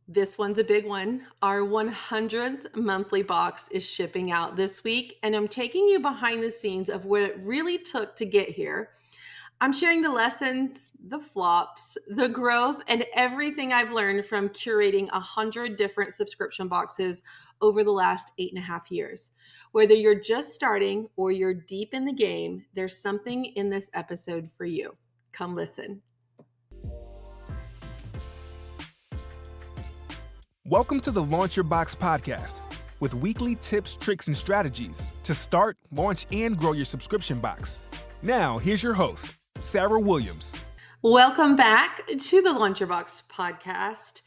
This one's a big one. Our 100th monthly box is shipping out this week, and I'm taking you behind the scenes of what it really took to get here. I'm sharing the lessons, the flops, the growth, and everything I've learned from curating 100 different subscription boxes over the last 8.5 years. Whether you're just starting or you're deep in the game, there's something in this episode for you. Come listen. Welcome to the Launch Your Box podcast with weekly tips, tricks, and strategies to start, launch, and grow your subscription box. Now, here's your host, Sarah Williams. Welcome back to the Launch Your Box podcast.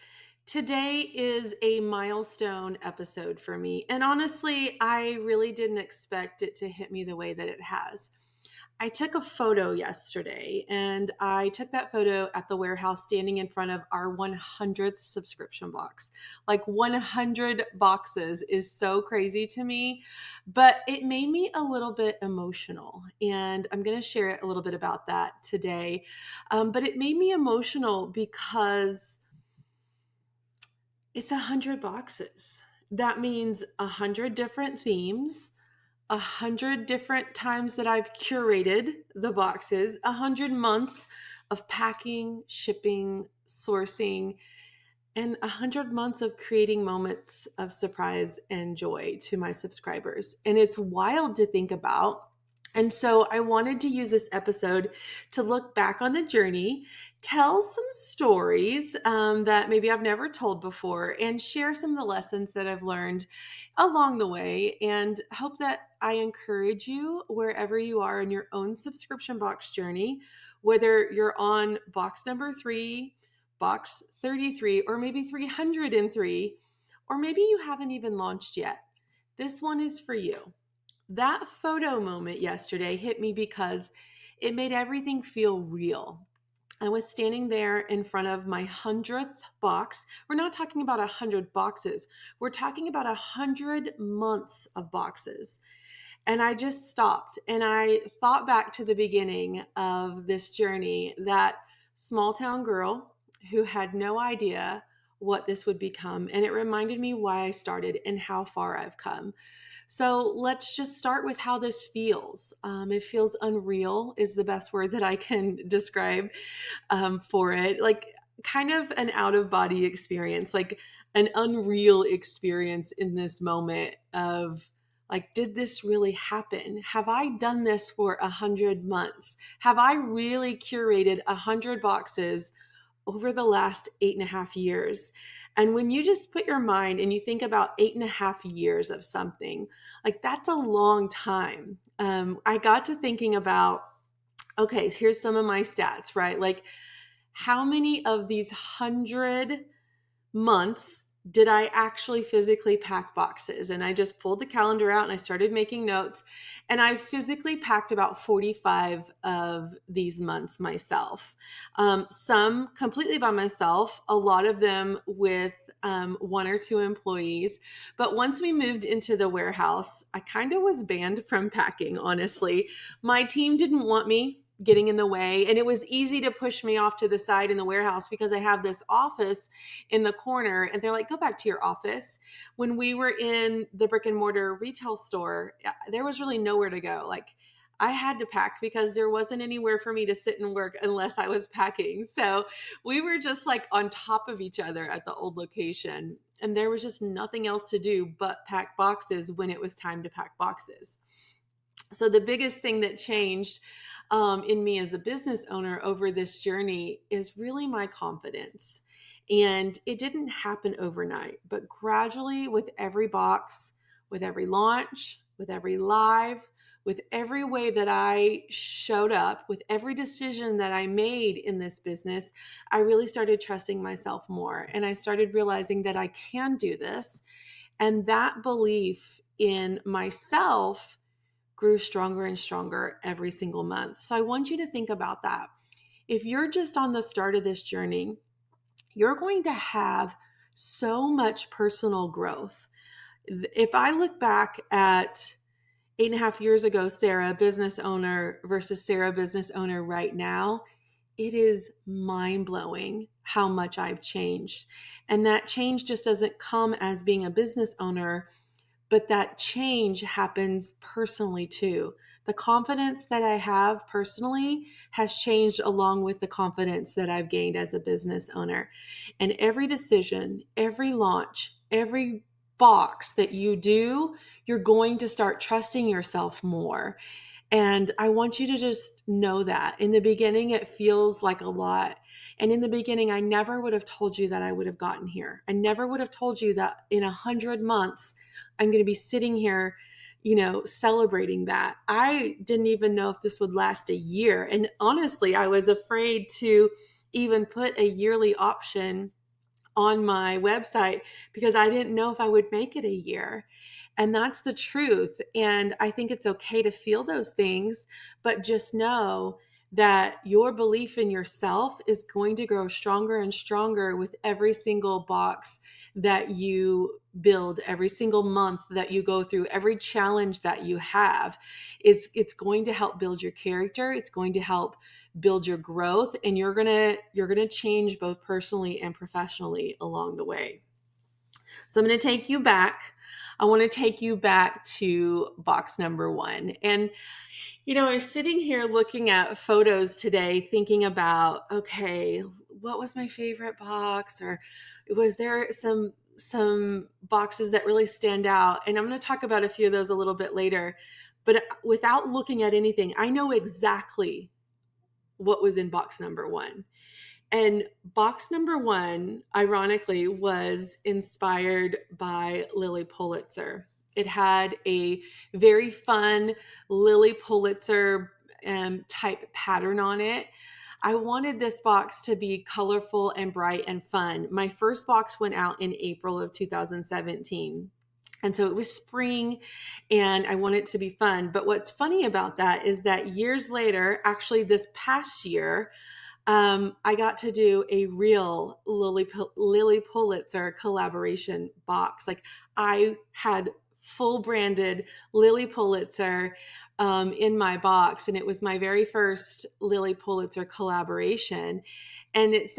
Today is a milestone episode for me. And honestly, I really didn't expect it to hit me the way that it has. I took a photo yesterday, and I took that photo at the warehouse standing in front of our 100th subscription box. Like 100 boxes is so crazy to me, but it made me a little bit emotional, and I'm going to share a little bit about that today. But it made me emotional because it's 100 boxes. That means 100 different themes, 100 different times that I've curated the boxes, 100 months of packing, shipping, sourcing, and 100 months of creating moments of surprise and joy to my subscribers. And it's wild to think about. And so I wanted to use this episode to look back on the journey, tell some stories that maybe I've never told before, and share some of the lessons that I've learned along the way, and hope that I encourage you wherever you are in your own subscription box journey, whether you're on box number 3, box 33, or maybe 303, or maybe you haven't even launched yet. This one is for you. That photo moment yesterday hit me because it made everything feel real. I was standing there in front of my 100th box. We're not talking about 100 boxes. We're talking about 100 months of boxes. And I just stopped and I thought back to the beginning of this journey, that small town girl who had no idea what this would become. And it reminded me why I started and how far I've come. So let's just start with how this feels. It feels unreal is the best word that I can describe for it. Like kind of an out of body experience, like an unreal experience in this moment of like, did this really happen? Have I done this for 100 months? Have I really curated 100 boxes over the last 8.5 years? And when you just put your mind and you think about 8.5 years of something, like that's a long time. I got to thinking about, okay, here's some of my stats, right? Like how many of these 100 months did I actually physically pack boxes? And I just pulled the calendar out and I started making notes. And I physically packed about 45 of these months myself. Some completely by myself, a lot of them with one or two employees. But once we moved into the warehouse, I kind of was banned from packing, honestly. My team didn't want me getting in the way. And it was easy to push me off to the side in the warehouse because I have this office in the corner and they're like, go back to your office. When we were in the brick and mortar retail store, there was really nowhere to go. Like I had to pack because there wasn't anywhere for me to sit and work unless I was packing. So we were just like on top of each other at the old location. And there was just nothing else to do but pack boxes when it was time to pack boxes. So the biggest thing that changed in me as a business owner over this journey is really my confidence. And it didn't happen overnight, but gradually with every box, with every launch, with every live, with every way that I showed up, with every decision that I made in this business, I really started trusting myself more. And I started realizing that I can do this. And that belief in myself grew stronger and stronger every single month. So I want you to think about that. If you're just on the start of this journey, you're going to have so much personal growth. If I look back at 8.5 years ago, Sarah, business owner versus Sarah, business owner right now, it is mind-blowing how much I've changed. And that change just doesn't come as being a business owner, but that change happens personally too. The confidence that I have personally has changed along with the confidence that I've gained as a business owner. And every decision, every launch, every box that you do, you're going to start trusting yourself more. And I want you to just know that in the beginning, it feels like a lot. And in the beginning, I never would have told you that I would have gotten here. I never would have told you that in 100 months, I'm going to be sitting here, celebrating that. I didn't even know if this would last a year. And honestly, I was afraid to even put a yearly option on my website because I didn't know if I would make it a year. And that's the truth. And I think it's okay to feel those things, but just know that your belief in yourself is going to grow stronger and stronger with every single box that you build, every single month that you go through, every challenge that you have. It's going to help build your character. It's going to help build your growth, and you're gonna change both personally and professionally along the way. So I'm going to take you back. I want to take you back to box number 1. And I was sitting here looking at photos today thinking about, okay, what was my favorite box, or was there some boxes that really stand out? And I'm going to talk about a few of those a little bit later. But without looking at anything, I know exactly what was in box number 1. And box number 1, ironically, was inspired by Lily Pulitzer. It had a very fun Lily Pulitzer type pattern on it. I wanted this box to be colorful and bright and fun. My first box went out in April of 2017. And so it was spring and I want it to be fun. But what's funny about that is that years later, actually this past year, I got to do a real Lily Pulitzer collaboration box. Like I had full branded Lily Pulitzer in my box, and it was my very first Lily Pulitzer collaboration. And it's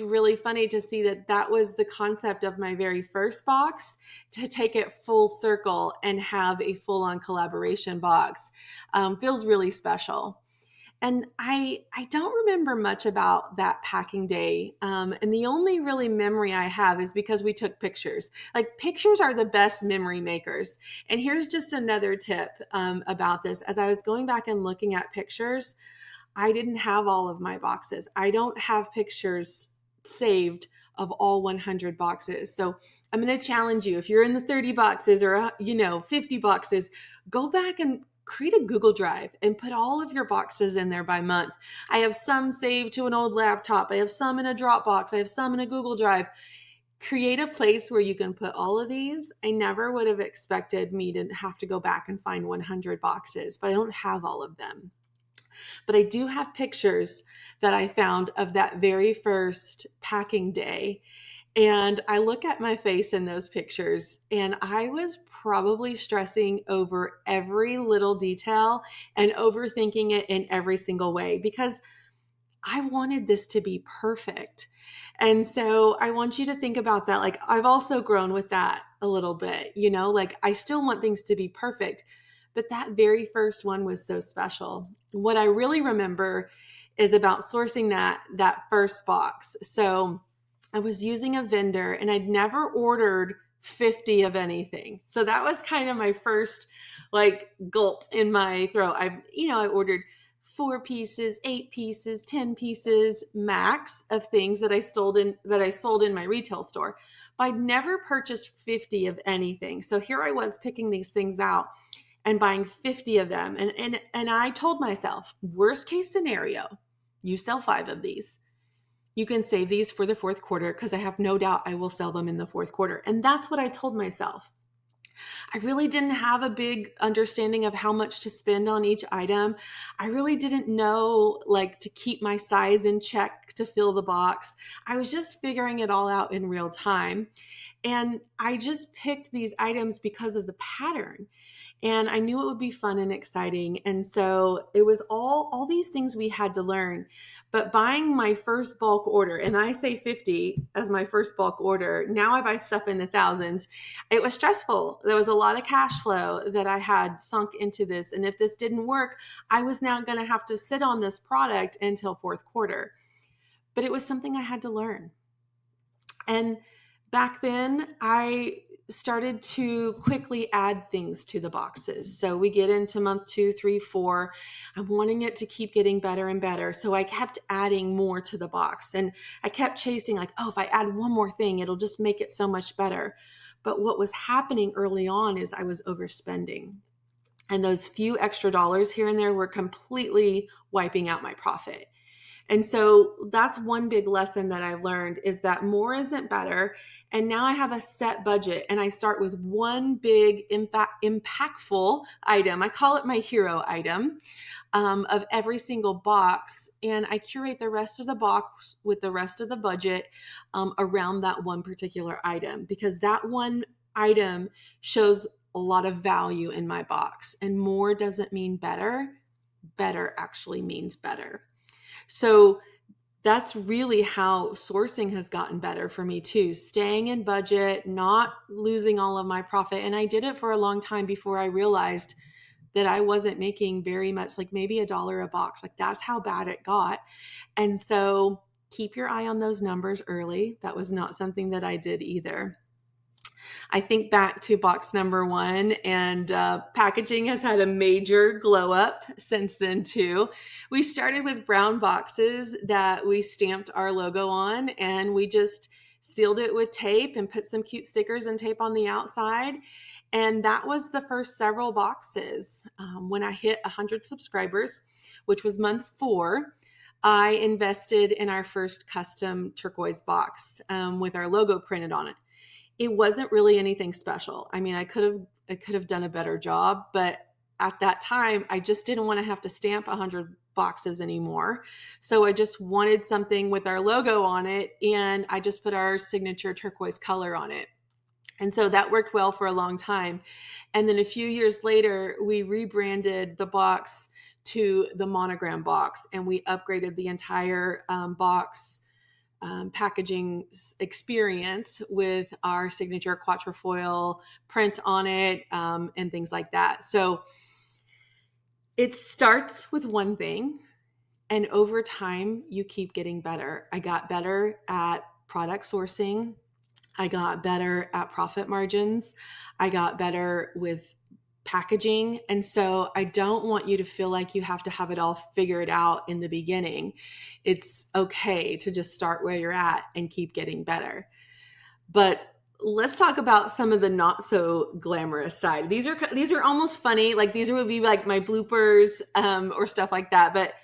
really funny to see that was the concept of my very first box, to take it full circle and have a full-on collaboration box. Feels really special. And I don't remember much about that packing day. And the only really memory I have is because we took pictures. Like pictures are the best memory makers. And here's just another tip about this. As I was going back and looking at pictures, I didn't have all of my boxes. I don't have pictures saved of all 100 boxes. So I'm going to challenge you. If you're in the 30 boxes or 50 boxes, go back and create a Google Drive and put all of your boxes in there by month. I have some saved to an old laptop. I have some in a Dropbox. I have some in a Google Drive. Create a place where you can put all of these. I never would have expected me to have to go back and find 100 boxes, but I don't have all of them. But I do have pictures that I found of that very first packing day. And I look at my face in those pictures, and I was probably stressing over every little detail and overthinking it in every single way because I wanted this to be perfect. And so I want you to think about that. Like I've also grown with that a little bit, like I still want things to be perfect, but that very first one was so special. What I really remember is about sourcing that first box. So I was using a vendor and I'd never ordered 50 of anything. So that was kind of my first like gulp in my throat. I ordered 4 pieces, 8 pieces, 10 pieces max of things that I sold in my retail store. But I'd never purchased 50 of anything. So here I was picking these things out and buying 50 of them. And I told myself, worst case scenario, you sell 5 of these. You can save these for the fourth quarter because I have no doubt I will sell them in the fourth quarter. And that's what I told myself. I really didn't have a big understanding of how much to spend on each item. I really didn't know to keep my size in check to fill the box. I was just figuring it all out in real time. And I just picked these items because of the pattern. And I knew it would be fun and exciting. And so it was all these things we had to learn. But buying my first bulk order, and I say 50 as my first bulk order, now I buy stuff in the thousands. It was stressful. There was a lot of cash flow that I had sunk into this. And if this didn't work, I was now going to have to sit on this product until fourth quarter. But it was something I had to learn. And back then, I started to quickly add things to the boxes. So we get into month 2, 3, 4. I'm wanting it to keep getting better and better. So I kept adding more to the box, and I kept chasing like, oh, if I add one more thing, it'll just make it so much better. But what was happening early on is I was overspending. And those few extra dollars here and there were completely wiping out my profit. And so that's one big lesson that I've learned, is that more isn't better. And now I have a set budget, and I start with one big impactful item. I call it my hero item, of every single box. And I curate the rest of the box with the rest of the budget around that one particular item, because that one item shows a lot of value in my box. And more doesn't mean better. Better actually means better. So that's really how sourcing has gotten better for me too. Staying in budget, not losing all of my profit. And I did it for a long time before I realized that I wasn't making very much, like maybe $1 a box. Like that's how bad it got. And so keep your eye on those numbers early. That was not something that I did either. I think back to box number 1, and packaging has had a major glow up since then too. We started with brown boxes that we stamped our logo on, and we just sealed it with tape and put some cute stickers and tape on the outside. And that was the first several boxes. When I hit 100 subscribers, which was month 4, I invested in our first custom turquoise box with our logo printed on it. It wasn't really anything special. I mean, I could have done a better job, but at that time, I just didn't want to have to stamp 100 boxes anymore. So I just wanted something with our logo on it, and I just put our signature turquoise color on it. And so that worked well for a long time. And then a few years later, we rebranded the box to the monogram box, and we upgraded the entire box packaging experience with our signature quatrefoil print on it, and things like that. So it starts with one thing, and over time, you keep getting better. I got better at product sourcing. I got better at profit margins. I got better with packaging. And so I don't want you to feel like you have to have it all figured out in the beginning. It's okay to just start where you're at and keep getting better. But let's talk about some of the not so glamorous side. These are almost funny. Like these would be like my bloopers or stuff like that. But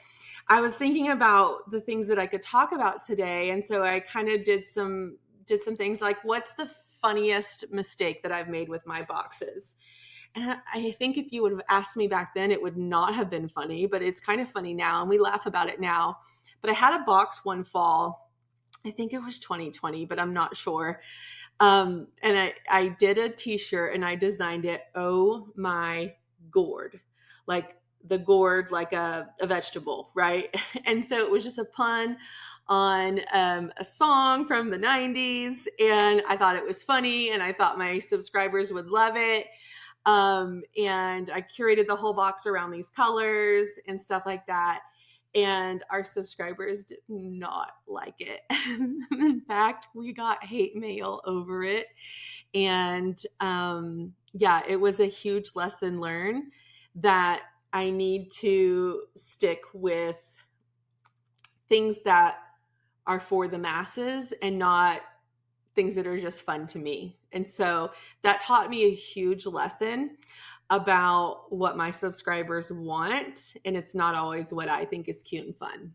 I was thinking about the things that I could talk about today. And so I kind of did some things like, what's the funniest mistake that I've made with my boxes? And I think if you would have asked me back then, it would not have been funny, but it's kind of funny now, and we laugh about it now. But I had a box one fall, I think it was 2020, but I'm not sure. And I did a t-shirt, and I designed it, "Oh my gourd," like the gourd, like a vegetable, right? And so it was just a pun on a song from the 90s. And I thought it was funny, and I thought my subscribers would love it. And I curated the whole box around these colors and stuff like that. And our subscribers did not like it. In fact, we got hate mail over it. And yeah, it was a huge lesson learned that I need to stick with things that are for the masses and not things that are just fun to me. And so that taught me a huge lesson about what my subscribers want. And it's not always what I think is cute and fun.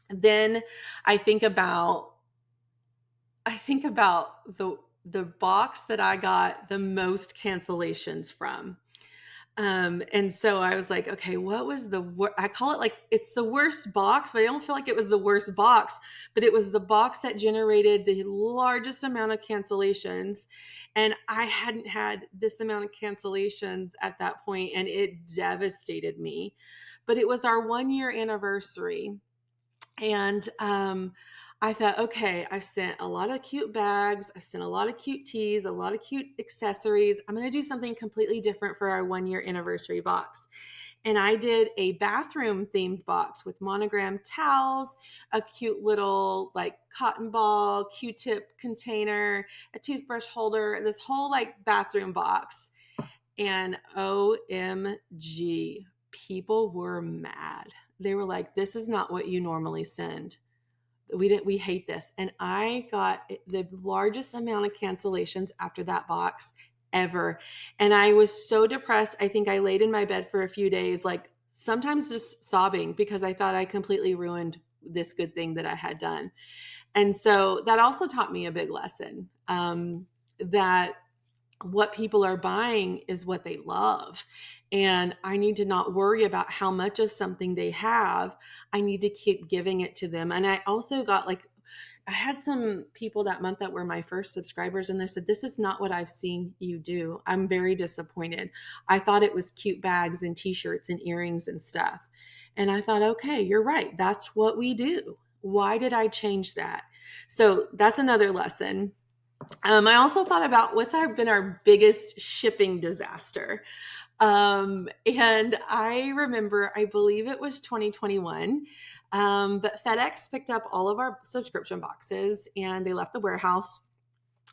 Then I think about the box that I got the most cancellations from. And so I was like, okay, what was I call it like, it's the worst box, but I don't feel like it was the worst box, but it was the box that generated the largest amount of cancellations. And I hadn't had this amount of cancellations at that point, and it devastated me. But it was our 1 year anniversary. And I thought, okay, I've sent a lot of cute bags. I've sent a lot of cute tees, a lot of cute accessories. I'm going to do something completely different for our 1 year anniversary box. And I did a bathroom themed box with monogram towels, a cute little like cotton ball, Q-tip container, a toothbrush holder, this whole like bathroom box. And OMG, people were mad. They were like, this is not what you normally send. We hate this. And I got the largest amount of cancellations after that box ever. And I was so depressed. I think I laid in my bed for a few days, like sometimes just sobbing because I thought I completely ruined this good thing that I had done. And so that also taught me a big lesson, that what people are buying is what they love. And I need to not worry about how much of something they have. I need to keep giving it to them. And I also got like, I had some people that month that were my first subscribers, and they said, this is not what I've seen you do. I'm very disappointed. I thought it was cute bags and t-shirts and earrings and stuff. And I thought, okay, you're right. That's what we do. Why did I change that? So that's another lesson. I also thought about been our biggest shipping disaster. And I remember, I believe it was 2021, but FedEx picked up all of our subscription boxes and they left the warehouse.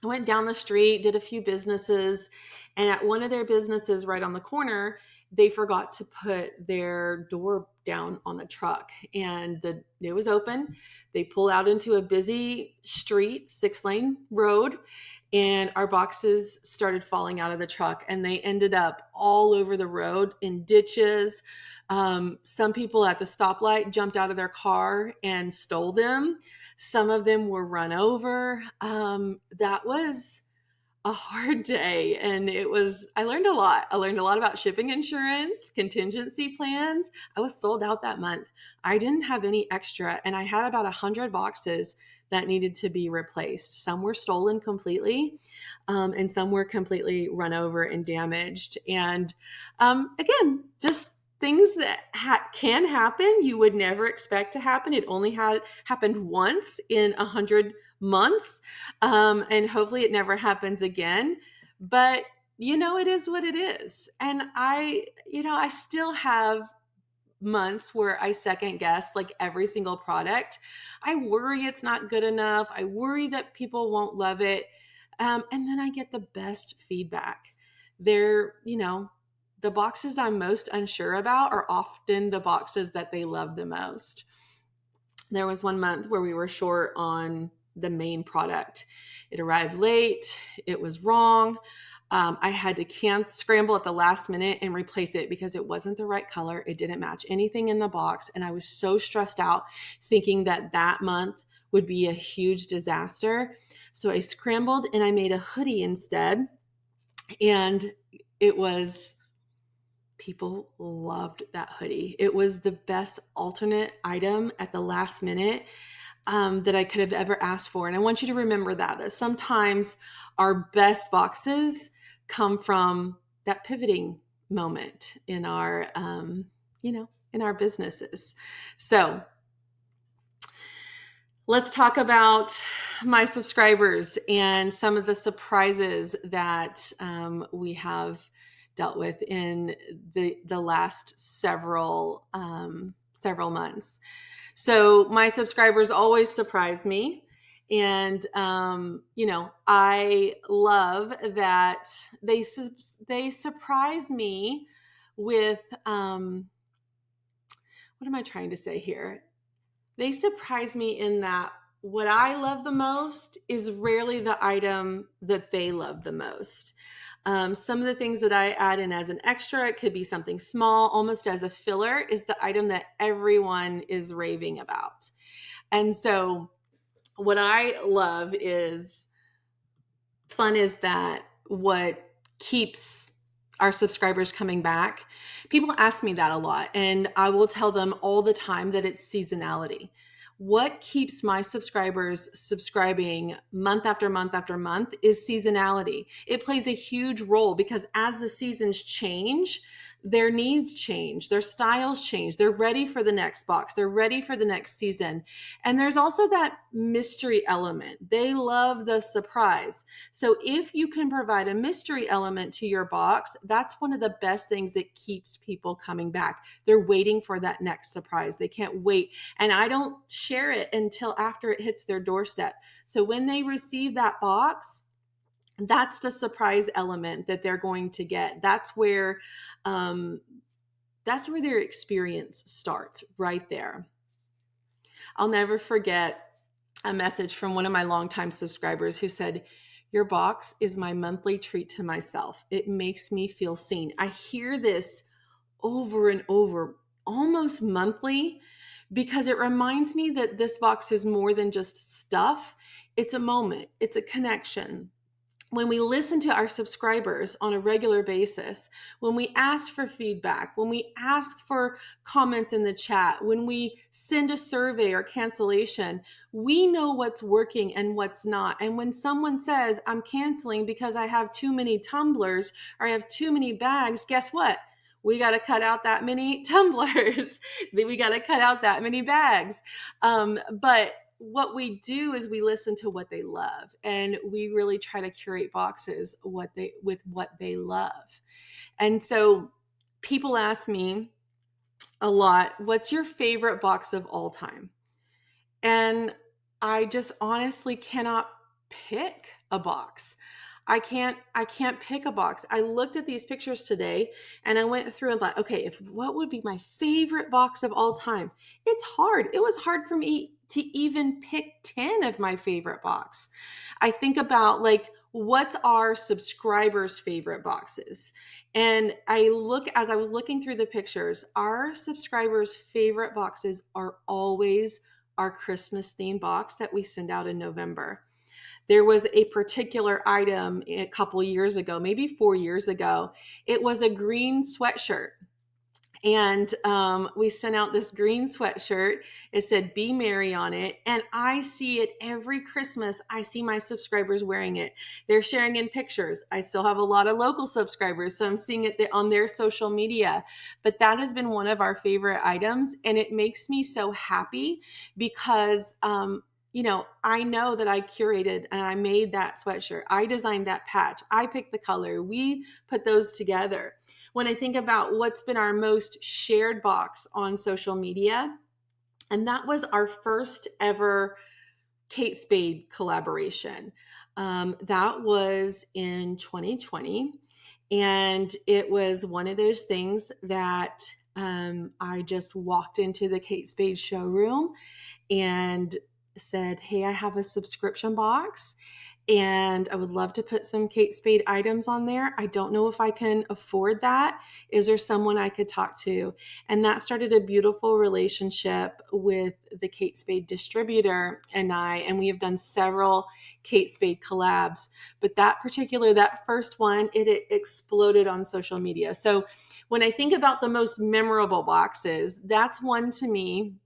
I went down the street, did a few businesses, and at one of their businesses right on the corner, they forgot to put their door down on the truck, and it was open. They pulled out into a busy street, 6-lane road, and our boxes started falling out of the truck, and they ended up all over the road in ditches. Some people at the stoplight jumped out of their car and stole them. Some of them were run over. That was a hard day. And I learned a lot. I learned a lot about shipping insurance, contingency plans. I was sold out that month. I didn't have any extra. And I had about 100 boxes that needed to be replaced. Some were stolen completely, and some were completely run over and damaged. And again, just things that can happen you would never expect to happen. It only had happened once in 100 months, and hopefully it never happens again. But it is what it is. And I still have months where I second guess like every single product. I worry it's not good enough. I worry that people won't love it. And then I get the best feedback. The boxes I'm most unsure about are often the boxes that they love the most. There was one month where we were short on the main product. It arrived late. It was wrong. I had to scramble at the last minute and replace it because it wasn't the right color. It didn't match anything in the box. And I was so stressed out thinking that month would be a huge disaster. So I scrambled and I made a hoodie instead. And people loved that hoodie. It was the best alternate item at the last minute that I could have ever asked for. And I want you to remember that sometimes our best boxes come from that pivoting moment in our, in our businesses. So let's talk about my subscribers and some of the surprises that we have dealt with in the last several months. So my subscribers always surprise me. And, I love that they surprise me with, what am I trying to say here? They surprise me in that what I love the most is rarely the item that they love the most. Some of the things that I add in as an extra, it could be something small, almost as a filler, is the item that everyone is raving about. And so what I love is that what keeps our subscribers coming back? People ask me that a lot, and I will tell them all the time that it's seasonality. What keeps my subscribers subscribing month after month after month is seasonality. It plays a huge role because as the seasons change, their needs change, their styles change. They're ready for the next box, they're ready for the next season. And there's also that mystery element. They love the surprise. So if you can provide a mystery element to your box, that's one of the best things that keeps people coming back. They're waiting for that next surprise. They can't wait. And I don't share it until after it hits their doorstep. So when they receive that box, that's the surprise element that they're going to get. Um, that's where their experience starts, right there. I'll never forget a message from one of my longtime subscribers who said, "Your box is my monthly treat to myself. It makes me feel seen." I hear this over and over, almost monthly, because it reminds me that this box is more than just stuff. It's a moment, it's a connection. When we listen to our subscribers on a regular basis, when we ask for feedback, when we ask for comments in the chat, when we send a survey or cancellation, we know what's working and what's not. And when someone says, "I'm canceling because I have too many tumblers or I have too many bags," guess what? We got to cut out that many tumblers. We got to cut out that many bags. But what we do is we listen to what they love, and we really try to curate boxes with what they love. And so people ask me a lot, "What's your favorite box of all time?" And I just honestly cannot pick a box. I can't pick a box. I looked at these pictures today and I went through and thought, okay, if what would be my favorite box of all time? It's hard. It was hard for me to even pick 10 of my favorite box. I think about like what's our subscribers' favorite boxes? And as I was looking through the pictures, our subscribers' favorite boxes are always our Christmas theme box that we send out in November. There was a particular item a couple years ago, maybe 4 years ago. It was a green sweatshirt. And we sent out this green sweatshirt. It said "Be Merry" on it. And I see it every Christmas. I see my subscribers wearing it. They're sharing in pictures. I still have a lot of local subscribers, so I'm seeing it on their social media. But that has been one of our favorite items. And it makes me so happy because, I know that I curated and I made that sweatshirt. I designed that patch. I picked the color. We put those together. When I think about what's been our most shared box on social media, and that was our first ever Kate Spade collaboration. That was in 2020. And it was one of those things that I just walked into the Kate Spade showroom and said, "Hey, I have a subscription box and I would love to put some Kate Spade items on there. I don't know if I can afford that. Is there someone I could talk to?" And that started a beautiful relationship with the Kate Spade distributor and we have done several Kate Spade collabs. But that first one, it exploded on social media. So when I think about the most memorable boxes, that's one to me.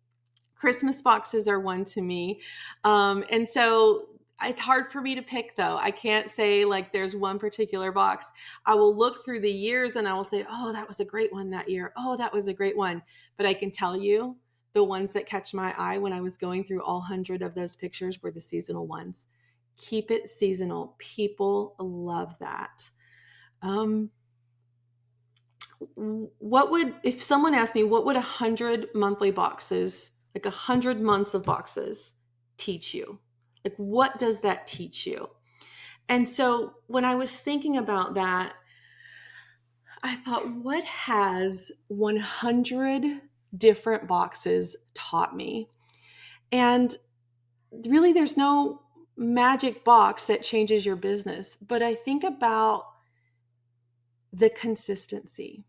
Christmas boxes are one to me. And so it's hard for me to pick though. I can't say like there's one particular box. I will look through the years and I will say, "Oh, that was a great one that year. Oh, that was a great one." But I can tell you the ones that catch my eye when I was going through all 100 of those pictures were the seasonal ones. Keep it seasonal. People love that. If someone asked me, what would 100 monthly boxes, like 100 months of boxes, teach you? Like, what does that teach you? And so when I was thinking about that, I thought, what has 100 different boxes taught me? And really, there's no magic box that changes your business, but I think about the consistency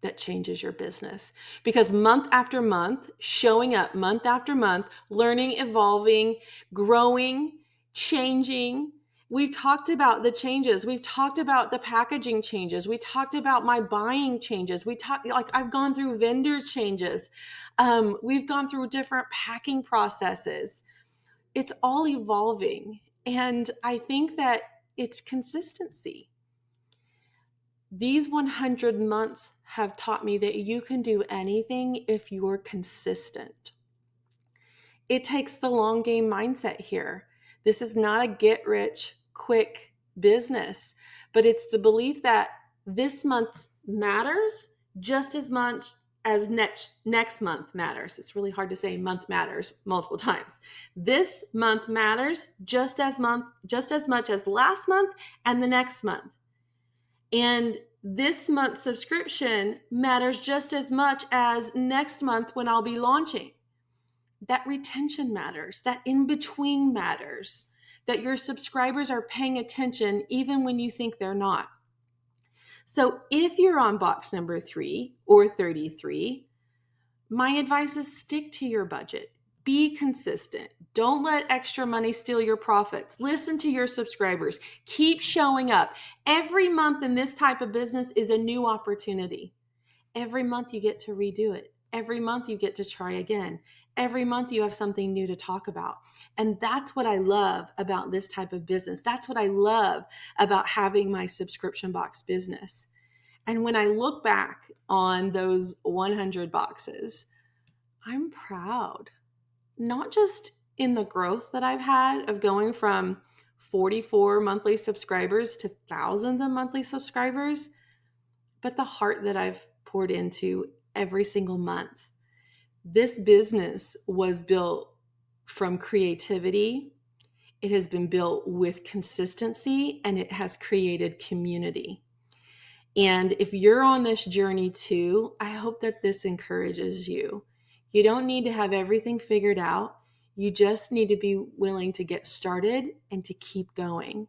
that changes your business, because month after month, showing up month after month, learning, evolving, growing, changing, We've talked about the changes. We've talked about the packaging changes. We talked about my buying changes. We talked, like, I've gone through vendor changes. We've gone through different packing processes. It's all evolving. And I think that it's consistency. These 100 months have taught me that you can do anything if you're consistent. It takes the long game mindset here. This is not a get rich quick business, but it's the belief that this month matters just as much as next month matters. It's really hard to say month matters multiple times. This month matters just as much as last month and the next month. And this month's subscription matters just as much as next month when I'll be launching. That retention matters, that in between matters, that your subscribers are paying attention even when you think they're not. So if you're on box number 3 or 33, my advice is stick to your budget. Be consistent. Don't let extra money steal your profits. Listen to your subscribers. Keep showing up. Every month in this type of business is a new opportunity. Every month you get to redo it. Every month you get to try again. Every month you have something new to talk about. And that's what I love about this type of business. That's what I love about having my subscription box business. And when I look back on those 100 boxes, I'm proud, not just in the growth that I've had of going from 44 monthly subscribers to thousands of monthly subscribers, but the heart that I've poured into every single month. This business was built from creativity. It has been built with consistency, and it has created community. And if you're on this journey too, I hope that this encourages you. You don't need to have everything figured out. You just need to be willing to get started and to keep going.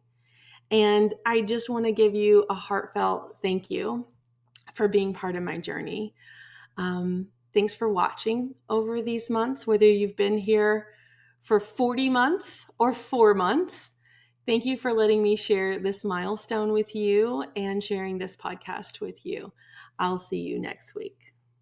And I just want to give you a heartfelt thank you for being part of my journey. Thanks for watching over these months, whether you've been here for 40 months or 4 months. Thank you for letting me share this milestone with you and sharing this podcast with you. I'll see you next week.